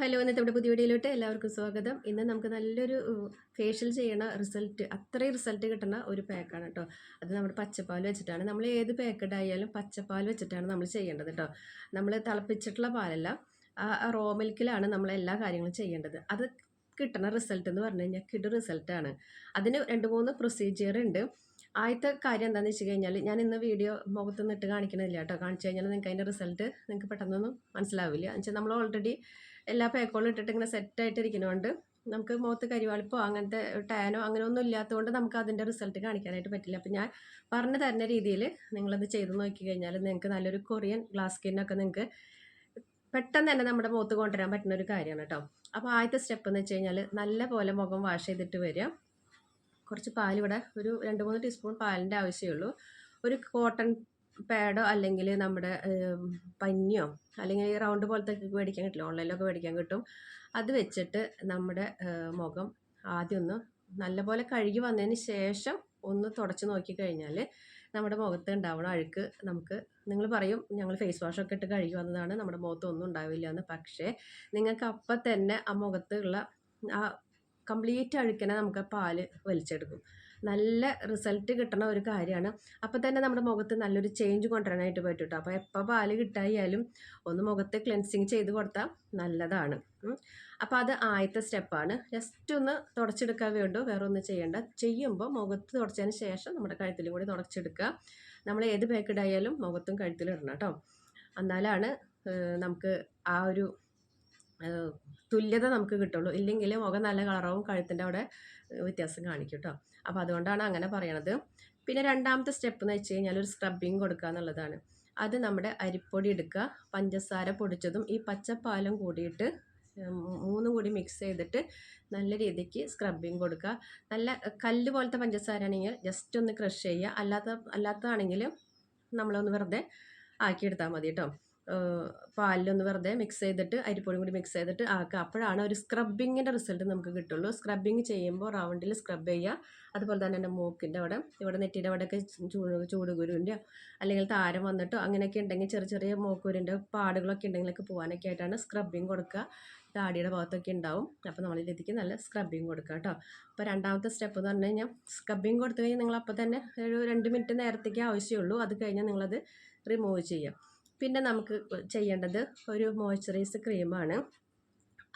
Hello, ഇന്നത്തെ നമ്മുടെ പുതിയ വീഡിയോയിലോട്ട് എല്ലാവർക്കും സ്വാഗതം. ഇന്ന് നമുക്ക് നല്ലൊരു ഫേഷ്യൽ ചെയ്യണ റിസൾട്ട്, അത്രയും റിസൾട്ട് കിട്ടുന്ന ഒരു പാക്കാണ് കേട്ടോ. അത് നമ്മുടെ പച്ചപ്പാൽ വെച്ചിട്ടാണ്. നമ്മൾ ഏത് പാക്കഡ് ആയാലും പച്ചപ്പാൽ വെച്ചിട്ടാണ് നമ്മൾ ചെയ്യേണ്ടത് കേട്ടോ. നമ്മൾ തിളപ്പിച്ചിട്ടുള്ള പാലല്ല, ആ റോ മിൽക്കിലാണ് നമ്മൾ എല്ലാ കാര്യങ്ങളും ചെയ്യേണ്ടത്. അത് കിട്ടുന്ന റിസൾട്ട് എന്ന് പറഞ്ഞു കഴിഞ്ഞാൽ കിടു റിസൾട്ടാണ്. അതിന് 2-3 പ്രൊസീജിയർ ഉണ്ട്. ആദ്യത്തെ കാര്യം എന്താണെന്ന് വെച്ച് കഴിഞ്ഞാൽ, ഞാൻ ഇന്ന് വീഡിയോ മുഖത്തൊന്നും ഇട്ട് കാണിക്കണില്ല കേട്ടോ. കാണിച്ചു കഴിഞ്ഞാൽ നിങ്ങൾക്ക് അതിൻ്റെ റിസൾട്ട് നിങ്ങൾക്ക് പെട്ടെന്നൊന്നും മനസ്സിലാവില്ല. എന്ന് വെച്ചാൽ നമ്മൾ ഓൾറെഡി എല്ലാ പാക്കുകളും ഇട്ടിട്ട് ഇങ്ങനെ സെറ്റായിട്ടിരിക്കുന്നതുകൊണ്ട് നമുക്ക് മുഖത്ത് കരിവാളിപ്പോ അങ്ങനത്തെ ടാനോ അങ്ങനെ ഒന്നും ഇല്ലാത്തതുകൊണ്ട് നമുക്ക് അതിൻ്റെ റിസൾട്ട് കാണിക്കാനായിട്ട് പറ്റില്ല. അപ്പം ഞാൻ പറഞ്ഞു തരുന്ന രീതിയിൽ നിങ്ങളത് ചെയ്ത് നോക്കി കഴിഞ്ഞാൽ നിങ്ങൾക്ക് നല്ലൊരു കൊറിയൻ ഗ്ലാസ് സ്കിന്നൊക്കെ നിങ്ങൾക്ക് പെട്ടെന്ന് തന്നെ നമ്മുടെ മുഖത്ത് കൊണ്ടുവരാൻ പറ്റുന്ന ഒരു കാര്യമാണ് കേട്ടോ. അപ്പോൾ ആദ്യത്തെ സ്റ്റെപ്പ് എന്ന് വെച്ച് കഴിഞ്ഞാൽ നല്ല പോലെ മുഖം വാഷ് ചെയ്തിട്ട് വരിക. കുറച്ച് പാലിവിടെ ഒരു 2-3 ടീസ്പൂൺ പാലിൻ്റെ ആവശ്യമുള്ളൂ. ഒരു കോട്ടൺ പാഡോ അല്ലെങ്കിൽ നമ്മുടെ പഞ്ഞിയോ അല്ലെങ്കിൽ റൗണ്ട് പോലത്തെ മേടിക്കാൻ കിട്ടില്ല, ഓൺലൈനിലൊക്കെ മേടിക്കാൻ കിട്ടും. അത് വെച്ചിട്ട് നമ്മുടെ മുഖം ആദ്യം ഒന്ന് നല്ലപോലെ കഴുകി വന്നതിന് ശേഷം ഒന്ന് തുടച്ച് നോക്കിക്കഴിഞ്ഞാൽ നമ്മുടെ മുഖത്ത് ഉണ്ടാവുന്ന അഴുക്ക് നമുക്ക്, നിങ്ങൾ പറയും ഞങ്ങൾ ഫേസ് വാഷൊക്കെ ഇട്ട് കഴുകി വന്നതാണ്, നമ്മുടെ മുഖത്ത് ഒന്നും ഉണ്ടാവില്ല എന്ന്. പക്ഷേ നിങ്ങൾക്ക് അപ്പം തന്നെ ആ മുഖത്തുള്ള ആ കംപ്ലീറ്റ് അഴുക്കിനെ നമുക്ക് പാല് വലിച്ചെടുക്കും. നല്ല റിസൾട്ട് കിട്ടണ ഒരു കാര്യമാണ്. അപ്പം തന്നെ നമ്മുടെ മുഖത്ത് നല്ലൊരു ചേഞ്ച് കൊണ്ടുവരാനായിട്ട് പറ്റും കേട്ടോ. അപ്പോൾ എപ്പോൾ പാല് കിട്ടായാലും ഒന്ന് മുഖത്ത് ക്ലെൻസിങ് ചെയ്ത് കൊടുത്താൽ നല്ലതാണ്. അപ്പോൾ അത് ആദ്യത്തെ സ്റ്റെപ്പാണ്. ജസ്റ്റ് ഒന്ന് തുടച്ചെടുക്കാൻ വേണ്ടു, വേറെ ഒന്നും ചെയ്യേണ്ട. ചെയ്യുമ്പോൾ മുഖത്ത് തുടച്ചതിന് ശേഷം നമ്മുടെ കഴുത്തിലും കൂടി തുടച്ചെടുക്കുക. നമ്മൾ ഏത് പാക്കഡായാലും മുഖത്തും കഴുത്തിലും ഇടണം കേട്ടോ. എന്നാലാണ് നമുക്ക് ആ ഒരു തുല്യത നമുക്ക് കിട്ടുള്ളൂ. ഇല്ലെങ്കിൽ മുഖം നല്ല കളറാവും, കഴുത്തിൻ്റെ അവിടെ വ്യത്യാസം കാണിക്കും കേട്ടോ. അപ്പോൾ അതുകൊണ്ടാണ് അങ്ങനെ പറയണത്. പിന്നെ രണ്ടാമത്തെ സ്റ്റെപ്പ് എന്ന് വെച്ച് കഴിഞ്ഞാൽ ഒരു സ്ക്രബിങ് കൊടുക്കുക എന്നുള്ളതാണ്. അത് നമ്മുടെ അരിപ്പൊടി എടുക്കുക, പഞ്ചസാര പൊടിച്ചതും ഈ പച്ചപ്പാലും കൂടിയിട്ട് മൂന്നും കൂടി മിക്സ് ചെയ്തിട്ട് നല്ല രീതിക്ക് സ്ക്രബിങ് കൊടുക്കുക. നല്ല കല്ല് പോലത്തെ പഞ്ചസാര ആണെങ്കിൽ ജസ്റ്റ് ഒന്ന് ക്രഷ് ചെയ്യുക, അല്ലാത്തതാണെങ്കിൽ നമ്മളൊന്ന് വെറുതെ ആക്കിയെടുത്താൽ മതി കേട്ടോ. പാലിലൊന്ന് വെറുതെ മിക്സ് ചെയ്തിട്ട് അരിപ്പൊടിയും കൂടി മിക്സ് ചെയ്തിട്ട് ആക്കുക. അപ്പോഴാണ് ഒരു സ്ക്രബിങ്ങിൻ്റെ റിസൾട്ട് നമുക്ക് കിട്ടുള്ളൂ. സ്ക്രബിങ് ചെയ്യുമ്പോൾ റൗണ്ടിൽ സ്ക്രബ് ചെയ്യുക. അതുപോലെ തന്നെ എൻ്റെ മൂക്കിൻ്റെ അവിടെ, ഇവിടെ നെറ്റിയുടെ അവിടെയൊക്കെ ചൂടുകുരുവിൻ്റെ അല്ലെങ്കിൽ താരം വന്നിട്ടോ അങ്ങനെയൊക്കെ ഉണ്ടെങ്കിൽ ചെറിയ ചെറിയ മൂക്കുരുൻ്റെ പാടുകളൊക്കെ ഉണ്ടെങ്കിലൊക്കെ പോകാനൊക്കെ ആയിട്ടാണ് സ്ക്രബിങ് കൊടുക്കുക. താടിയുടെ ഭാഗത്തൊക്കെ ഉണ്ടാവും. അപ്പോൾ നമ്മളിലേക്ക് നല്ല സ്ക്രബിങ് കൊടുക്കുക കേട്ടോ. അപ്പോൾ രണ്ടാമത്തെ സ്റ്റെപ്പ് എന്ന് പറഞ്ഞു കഴിഞ്ഞാൽ സ്ക്രബിങ് കൊടുത്തു കഴിഞ്ഞാൽ നിങ്ങൾ അപ്പോൾ തന്നെ ഒരു 2 മിനിറ്റ് നേരത്തേക്ക് ആവശ്യമുള്ളൂ. അത് കഴിഞ്ഞാൽ നിങ്ങളത് റിമൂവ് ചെയ്യുക. പിന്നെ നമുക്ക് ചെയ്യേണ്ടത് ഒരു മോയ്സ്ചറൈസ് ക്രീമാണ്.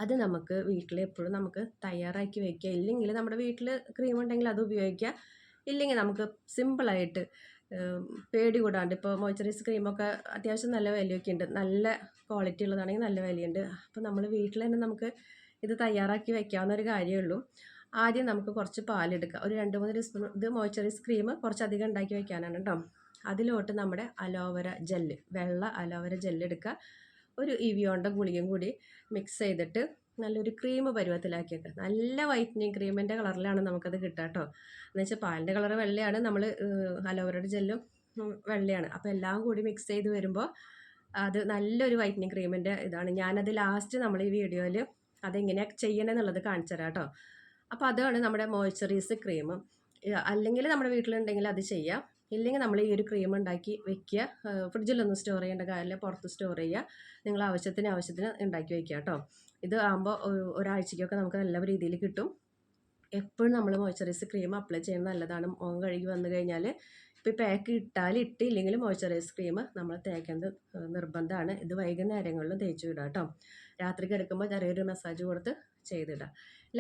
അത് നമുക്ക് വീട്ടിൽ എപ്പോഴും നമുക്ക് തയ്യാറാക്കി വയ്ക്കുക. ഇല്ലെങ്കിൽ നമ്മുടെ വീട്ടിൽ ക്രീം ഉണ്ടെങ്കിൽ അത് ഉപയോഗിക്കുക. ഇല്ലെങ്കിൽ നമുക്ക് സിമ്പിളായിട്ട് പേടി കൂടാണ്ട്, ഇപ്പോൾ മോയ്സ്ചറൈസ് ക്രീമൊക്കെ അത്യാവശ്യം നല്ല വിലയൊക്കെ ഉണ്ട്, നല്ല ക്വാളിറ്റി ഉള്ളതാണെങ്കിൽ നല്ല വിലയുണ്ട്. അപ്പോൾ നമ്മൾ വീട്ടിൽ തന്നെ നമുക്ക് ഇത് തയ്യാറാക്കി വയ്ക്കാവുന്ന ഒരു കാര്യമേ ഉള്ളൂ. ആദ്യം നമുക്ക് കുറച്ച് പാലെടുക്കുക, ഒരു 2-3 ടീസ്പൂൺ. ഇത് മോയ്സ്ചറൈസ് ക്രീം കുറച്ചധികം ഉണ്ടാക്കി വയ്ക്കാനാണ് കേട്ടോ. അതിലോട്ട് നമ്മുടെ അലോവര ജെല്ല്, വെള്ള അലോവര ജെല്ല് എടുക്കുക. ഒരു ഇവിയോണിൻ്റെ ഗുളികയും കൂടി മിക്സ് ചെയ്തിട്ട് നല്ലൊരു ക്രീം പരുവത്തിലാക്കി വെക്കുക. നല്ല വൈറ്റനിങ് ക്രീമിൻ്റെ കളറിലാണ് നമുക്കത് കിട്ടുക കേട്ടോ. എന്ന് വെച്ചാൽ പാലിൻ്റെ കളർ വെള്ളയാണ്, നമ്മൾ അലോവരയുടെ ജെല്ലും വെള്ളയാണ്. അപ്പോൾ എല്ലാം കൂടി മിക്സ് ചെയ്ത് വരുമ്പോൾ അത് നല്ലൊരു വൈറ്റനിങ് ക്രീമിൻ്റെ ഇതാണ്. ഞാനത് ലാസ്റ്റ് നമ്മൾ ഈ വീഡിയോയിൽ അതെങ്ങനെയാണ് ചെയ്യണമെന്നുള്ളത് കാണിച്ചു തരാം കേട്ടോ. അപ്പോൾ അതാണ് നമ്മുടെ മോയ്സ്ചറൈസ് ക്രീം. അല്ലെങ്കിൽ നമ്മുടെ വീട്ടിലുണ്ടെങ്കിൽ അത് ചെയ്യാം. ഇല്ലെങ്കിൽ നമ്മൾ ഈ ഒരു ക്രീം ഉണ്ടാക്കി വെക്കുക. ഫ്രിഡ്ജിലൊന്നും സ്റ്റോർ ചെയ്യേണ്ട കാര്യമില്ല, പുറത്ത് സ്റ്റോർ ചെയ്യുക. നിങ്ങൾ ആവശ്യത്തിന് ഉണ്ടാക്കി വയ്ക്കുക കേട്ടോ. ഇത് ആകുമ്പോൾ ഒരാഴ്ചയ്ക്കൊക്കെ നമുക്ക് നല്ല രീതിയിൽ കിട്ടും. എപ്പോഴും നമ്മൾ മോയ്സ്ചറൈസ് ക്രീം അപ്ലൈ ചെയ്യുന്നത് നല്ലതാണ്. മുഖം കഴുകി വന്നു കഴിഞ്ഞാൽ ഇപ്പോൾ പാക്ക് ഇട്ടില്ലെങ്കിലും മോയ്സ്ചറൈസ് ക്രീം നമ്മൾ തേക്കേണ്ടത് നിർബന്ധമാണ്. ഇത് വൈകുന്നേരങ്ങളിലും തേച്ച് വിടാം കേട്ടോ. രാത്രി കിടക്കുമ്പോൾ ചെറിയൊരു മസാജ് കൊടുത്ത് ചെയ്തിടാം.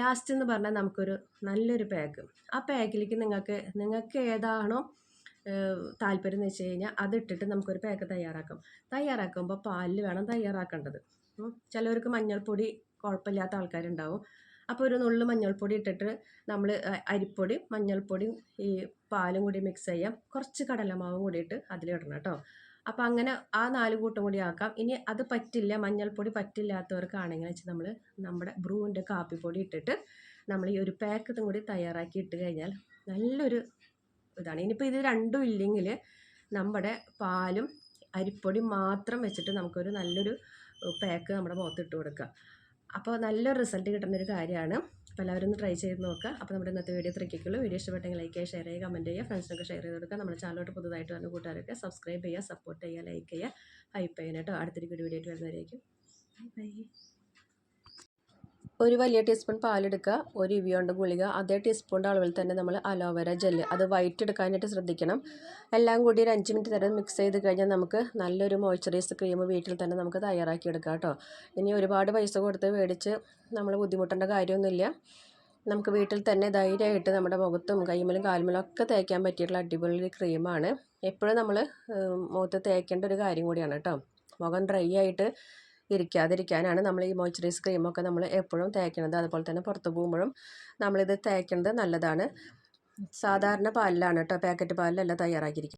ലാസ്റ്റ് എന്ന് പറഞ്ഞാൽ നമുക്കൊരു നല്ലൊരു പാക്ക്, ആ പാക്കിലേക്ക് നിങ്ങൾക്ക് ഏതാണോ താല്പര്യം എന്ന് വെച്ച് കഴിഞ്ഞാൽ അതിട്ടിട്ട് നമുക്കൊരു പാക്ക് തയ്യാറാക്കുമ്പോൾ പാലിൽ വേണം തയ്യാറാക്കേണ്ടത്. ചിലവർക്ക് മഞ്ഞൾപ്പൊടി കുഴപ്പമില്ലാത്ത ആൾക്കാരുണ്ടാവും. അപ്പോൾ ഒരു നുള്ളു മഞ്ഞൾപ്പൊടി ഇട്ടിട്ട് നമ്മൾ അരിപ്പൊടി, മഞ്ഞൾപ്പൊടിയും ഈ പാലും കൂടി മിക്സ് ചെയ്യാം. കുറച്ച് കടലമാവും കൂടിയിട്ട് അതിലിടണം കേട്ടോ. അപ്പോൾ അങ്ങനെ ആ 4 കൂട്ടം കൂടി ആക്കാം. ഇനി അത് പറ്റില്ല, മഞ്ഞൾപ്പൊടി പറ്റില്ലാത്തവർക്കാണെങ്കിൽ വെച്ചാൽ നമ്മൾ നമ്മുടെ ബ്രൂവിൻ്റെ കാപ്പിപ്പൊടി ഇട്ടിട്ട് നമ്മൾ ഈ ഒരു പാക്കത്തും കൂടി തയ്യാറാക്കി ഇട്ട് കഴിഞ്ഞാൽ നല്ലൊരു ഇതാണ്. ഇനിയിപ്പോൾ ഇത് രണ്ടും ഇല്ലെങ്കിൽ നമ്മുടെ പാലും അരിപ്പൊടി മാത്രം വെച്ചിട്ട് നമുക്കൊരു നല്ലൊരു പാക്ക് നമ്മുടെ മുഖത്തിട്ട് കൊടുക്കുക. അപ്പോൾ നല്ലൊരു റിസൾട്ട് കിട്ടുന്നൊരു കാര്യമാണ്. അപ്പോൾ എല്ലാവരും ഒന്ന് ട്രൈ ചെയ്ത് നോക്കുക. അപ്പോൾ നമ്മുടെ ഇന്നത്തെ വീഡിയോ ഇത്രയ്ക്കുള്ളൂ. വീഡിയോ ഇഷ്ടപ്പെട്ടെങ്കിൽ ലൈക്ക് ചെയ്യുക, ഷെയർ ചെയ്യുക, കമൻറ്റ് ചെയ്യുക, ഫ്രണ്ട്സിനൊക്കെ ഷെയർ ചെയ്ത് കൊടുക്കുക. നമ്മുടെ ചാനലോട്ട് പുതുതായിട്ട് വന്ന കൂട്ടുകാരൊക്കെ സബ്സ്ക്രൈബ് ചെയ്യുക, സപ്പോർട്ട് ചെയ്യുക, ലൈക്ക് ചെയ്യുക, ഹൈപ്പ് ചെയ്യാൻ കേട്ടോ. അടുത്തൊരു വീഡിയോ ആയിട്ട് വരുന്നവരേക്കും ബൈ. ഒരു വലിയ ടീസ്പൂൺ പാലെടുക്കുക, ഒരു ഇവിയോണ്ട് ഗുളിക, അതേ ടീസ്പൂണിൻ്റെ അളവിൽ തന്നെ നമ്മൾ അലോവേര ജെല്ല്, അത് വൈറ്റ് എടുക്കാനായിട്ട് ശ്രദ്ധിക്കണം. എല്ലാം കൂടി ഒരു 5 മിനിറ്റ് നേരം മിക്സ് ചെയ്ത് കഴിഞ്ഞാൽ നമുക്ക് നല്ലൊരു മോയ്സ്ചറൈസ് ക്രീം വീട്ടിൽ തന്നെ നമുക്ക് തയ്യാറാക്കി എടുക്കാം കേട്ടോ. ഇനി ഒരുപാട് പൈസ കൊടുത്ത് മേടിച്ച് നമ്മൾ ബുദ്ധിമുട്ടേണ്ട കാര്യമൊന്നുമില്ല. നമുക്ക് വീട്ടിൽ തന്നെ ധൈര്യമായിട്ട് നമ്മുടെ മുഖത്തും കൈമലും കാൽമലും ഒക്കെ തേക്കാൻ പറ്റിയിട്ടുള്ള അടിപൊളി ക്രീമാണ്. എപ്പോഴും നമ്മൾ മുഖത്ത് തേക്കേണ്ട ഒരു കാര്യം കൂടിയാണ് കേട്ടോ. മുഖം ഡ്രൈ ആയിട്ട് ഇരിക്കാതിരിക്കാനാണ് നമ്മൾ ഈ മോയ്സ്ചറൈസ് ക്രീമൊക്കെ നമ്മൾ എപ്പോഴും തേക്കുന്നത്. അതുപോലെ തന്നെ പുറത്ത് പോകുമ്പോഴും നമ്മളിത് തേക്കുന്നത് നല്ലതാണ്. സാധാരണ പാലിലാണ് കേട്ടോ, പാക്കറ്റ് പാലിലല്ല തയ്യാറാക്കിയിരിക്കുന്നത്.